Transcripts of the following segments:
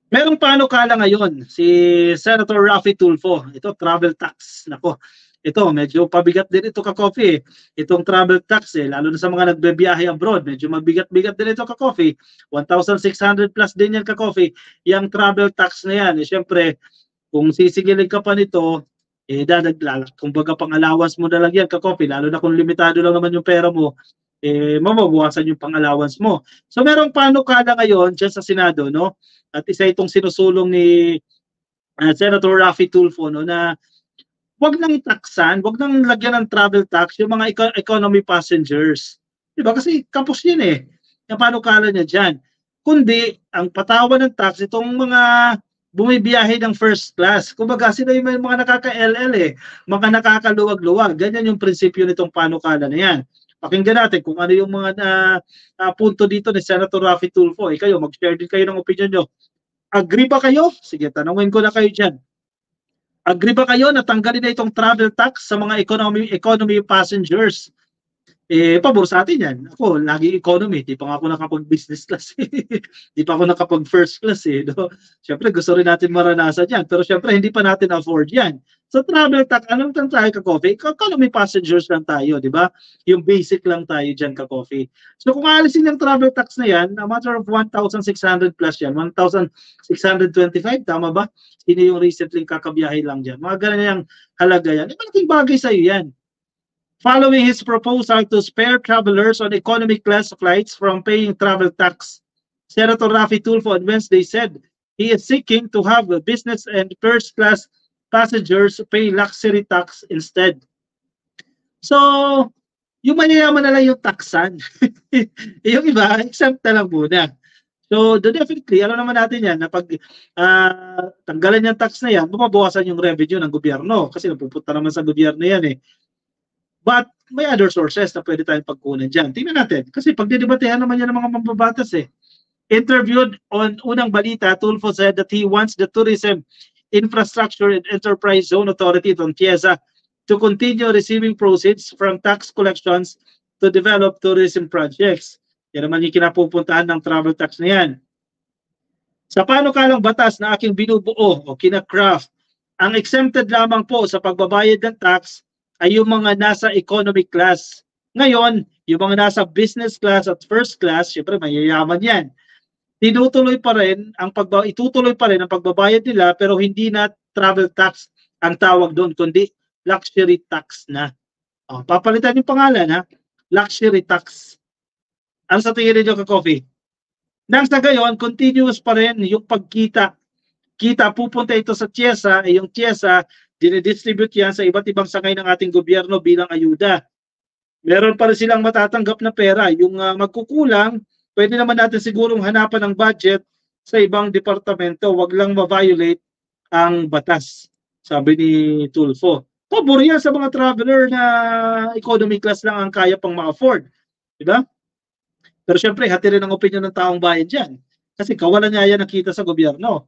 Merong panukala ngayon si Senator Raffy Tulfo. Ito, travel tax. Nako, ito, medyo pabigat din ito ka-coffee. Itong travel tax, lalo na sa mga nagbebiyahe abroad, medyo mabigat-bigat din ito ka-coffee. 1,600 plus din yan ka-coffee. Yung travel tax na yan, syempre, kung sisigilin ka pa nito, dadaglag. Kumbaga pang allowance mo na lang yan ka-coffee, lalo na kung limitado lang naman yung pera mo, mababawasan yung pang allowance mo. So merong panukala ngayon dyan sa Senado, no? At isa itong sinusulong ni Senator Raffy Tulfo, no, na wag nang taksan, wag nang lagyan ng travel tax yung mga economy passengers. 'Di ba? Kasi kapos 'yan eh. Yung panukala niya diyan. Kundi ang patawan ng tax itong mga bumibiyahe ng first class. Kumbaga sila yung mga nakaka-LL eh, mga nakakaluwag-luwag. Ganyan yung prinsipyo nitong panukala na 'yan. Pakinggan natin kung ano yung mga punto dito ni Senator Raffy Tulfo. Kayo, mag-share din kayo ng opinion nyo. Agree ba kayo? Sige, tanungin ko na kayo dyan. Agree ba kayo na tanggalin na itong travel tax sa mga economy passengers? Pabor sa atin yan. Ako, lagi economy. Di pa nga ako nakapag-business class. Di pa ako nakapag-first class. No? Siyempre, gusto rin natin maranasan yan. Pero siyempre, hindi pa natin afford yan. So, travel tax, anong lang tayo ka-coffee? Economy passengers lang tayo, di ba? Yung basic lang tayo dyan ka-coffee. So, kung aalisin yung travel tax na yan, a matter of 1,600 plus yan, 1,625, tama ba? Sino yung recently kakabiyahe lang dyan? Mga ganyan yung halaga yan. Malaking bagay sa'yo yan. Following his proposal to spare travelers on economy class flights from paying travel tax, Senator Raffy Tulfo on Wednesday said he is seeking to have business and first class passengers pay luxury tax instead. So, yung mayayaman na lang yung taxan. Yung iba, exempt na lang muna. So, definitely, alam naman natin yan na pag tanggalan yung tax na yan, bumabawasan yung revenue ng gobyerno kasi napupunta naman sa gobyerno yan eh. But may other sources na pwede tayong pagkunan dyan. Tingnan natin. Kasi pagdidebatehan naman yan ng mga mambabatas eh. Interviewed on Unang Balita, Tulfo said that he wants the Tourism Infrastructure and Enterprise Zone Authority, TIEZA, to continue receiving proceeds from tax collections to develop tourism projects. Yan naman yung kinapupuntahan ng travel tax na yan. Sa panukalang batas na aking binubuo o kinakraft, ang exempted lamang po sa pagbabayad ng tax ay yung mga nasa economy class. Ngayon, yung mga nasa business class at first class, syempre mayayaman yan. Itutuloy pa rin ang pagbabayad nila pero hindi na travel tax ang tawag doon, kundi luxury tax na. Papalitan yung pangalan ha, luxury tax. Ano sa tingin niyo ka-coffee? Nang sa gayon, continuous pa rin yung pagkita. Pupunta ito sa TIEZA, yung TIEZA, dinidistribute yan sa iba't ibang sangay ng ating gobyerno bilang ayuda. Meron pa rin silang matatanggap na pera. Yung magkukulang, pwede naman natin sigurong hanapan ng budget sa ibang departamento. Wag lang ma-violate ang batas, sabi ni Tulfo. Pabor yan sa mga traveler na economy class lang ang kaya pang ma-afford. Diba? Pero syempre, hati rin ang opinion ng taong bayan dyan. Kasi kawalan niya yan nakita sa gobyerno.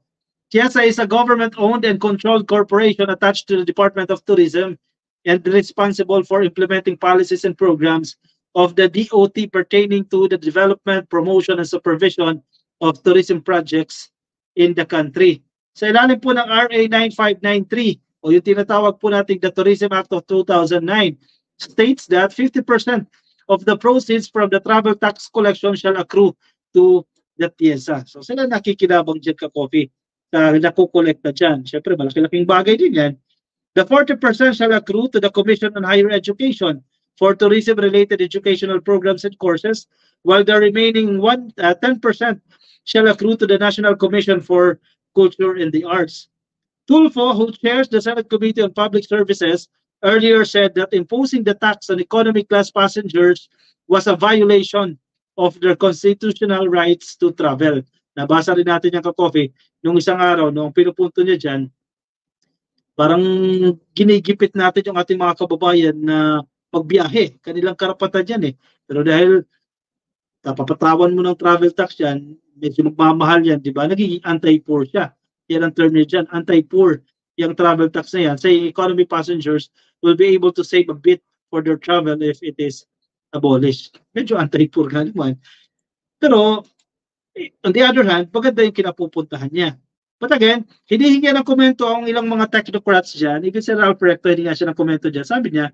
TIEZA is a government-owned and controlled corporation attached to the Department of Tourism and responsible for implementing policies and programs of the DOT pertaining to the development, promotion, and supervision of tourism projects in the country. Sa ilalim po ng RA 9593 o yung tinatawag po natin the Tourism Act of 2009 states that 50% of the proceeds from the travel tax collection shall accrue to the TIEZA. So sila nakikinabang dyan ka-coffee. Nakukolekta dyan. Siyempre, malaki-laking bagay din yan. The 40% shall accrue to the Commission on Higher Education for tourism-related educational programs and courses, while the remaining 10% shall accrue to the National Commission for Culture and the Arts. Tulfo, who chairs the Senate Committee on Public Services, earlier said that imposing the tax on economy class passengers was a violation of their constitutional rights to travel. Nabasa rin natin yung ka-coffee nung isang araw, nung pinupunto niya dyan, parang ginigipit natin yung ating mga kababayan na magbiyahe. Kanilang karapatan yan eh. Pero dahil napapatawan mo ng travel tax yan, medyo magmamahal yan, di ba? Nagiging anti-poor siya. Yan ang term niya dyan, anti-poor yung travel tax na yan. Say economy passengers will be able to save a bit for their travel if it is abolished. Medyo anti-poor nga naman. Pero on the other hand, maganda yung kinapupuntahan niya. But again, hinihingi ng komento ang ilang mga technocrats dyan. Even si Ralph Recto, hindi nga siya ng komento dyan. Sabi niya,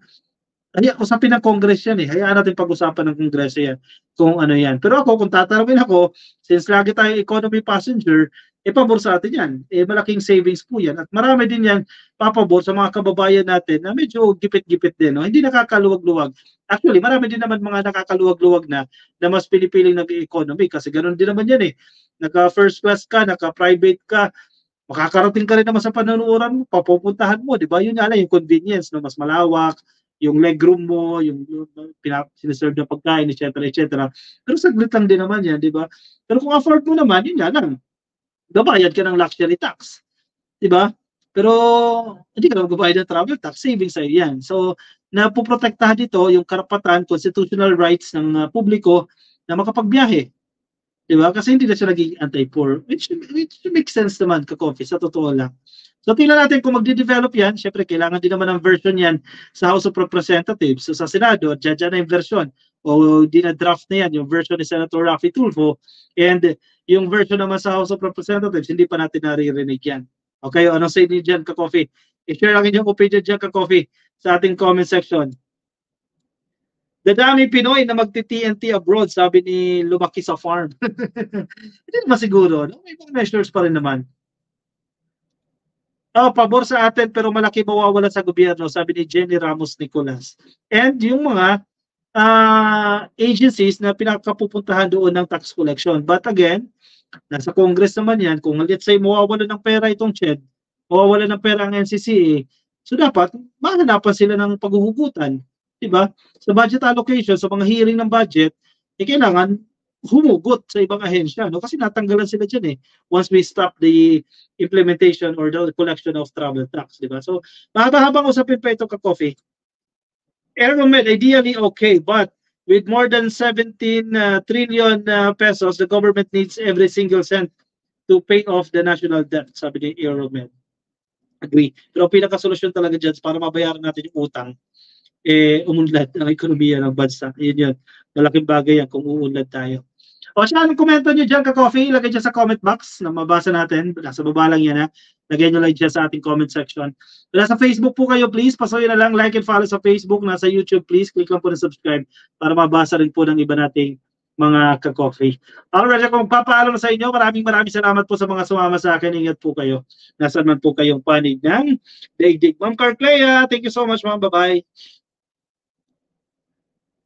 usapin ng Congress yan eh. Hayaan natin pag-usapan ng Kongreso yan kung ano yan. Pero ako, kung tatanungin ako, since lagi tayo economy passenger, pabor sa atin yan. Malaking savings po yan. At marami din yan papabor sa mga kababayan natin na medyo gipit-gipit din. No? Hindi nakakaluwag-luwag. Actually, marami din naman mga nakakaluwag-luwag na mas pinipiling nag-economy kasi ganoon din naman yan eh. Naka-first class ka, naka-private ka, makakarating ka rin naman sa panunuran mo, papupuntahan mo, di ba? Yun nga lang, yung convenience, no? Mas malawak, yung legroom mo, yung siniserve na pagkain, etc. etc. Pero saglit lang din naman yan, di ba? Pero kung afford mo naman, yun nga lang, gabayad ka ng luxury tax. Di ba? Pero hindi ka naman gabayad ng travel tax, savings sa'yo yan. So, napoprotektahan dito yung karapatan, constitutional rights ng publiko na makapagbiyahe. Di ba? Kasi hindi na siya naging anti-poor, which makes sense naman, ka-coffee, sa totoo lang. So, tingnan natin kung magde-develop yan. Siyempre, kailangan din naman ng version yan sa House of Representatives. So, sa Senado, dyan na yung version. O di na draft na yan, yung version ni Senator Raffy Tulfo. And yung version naman sa House of Representatives, hindi pa natin naririnig yan. Okay, anong say niyo dyan, ka-coffee? I-share lang inyong opinion dyan, ka-coffee, sa ating comment section. Dadami Pinoy na magti-TNT abroad, sabi ni Lumaki sa Farm. Hindi naman siguro. No? May mga measures pa rin naman. Pabor sa atin pero malaki mawawala sa gobyerno, sabi ni Jenny Ramos Nicolas. And yung mga agencies na pinakapupuntahan doon ng tax collection. But again, nasa Congress naman yan. Kung let's say mawawala ng pera itong CHED, mawawala ng pera ang NCCA, so dapat mahanapan sila ng paghuhugutan. Diba? Sa budget allocation, sa mga hearing ng budget, kailangan humugot sa ibang ahensya. No? Kasi natanggalan sila dyan eh. Once we stop the implementation or the collection of travel tax. Diba? So, mahaba-habang usapin pa ito, ka-coffee. Aeromed, ideally okay, but with more than 17 trillion pesos, the government needs every single cent to pay off the national debt, sabi ni Aeromed. Agree. Pero pinaka-solusyon talaga dyan para mabayaran natin yung utang, umunlad ang ekonomiya ng bansa. Yun. Malaking bagay yan kung uunlad tayo. O siya, anong komento nyo dyan, ka-coffee? Ilagay dyan sa comment box na mabasa natin. Nasa baba lang yan, ha? Lagay nyo lang dyan sa ating comment section. Nasa Facebook po kayo, please. Pasuyin na lang, like and follow sa Facebook. Nasa YouTube, please. Click lang po na subscribe para mabasa rin po ng iba nating mga ka-coffee. Alright, kung papaalam sa inyo, maraming salamat po sa mga sumama sa akin. Ingat po kayo. Nasaan man po kayong panig ng daigdig. Ma'am Carclea, thank you so much, ma'am. Bye-bye.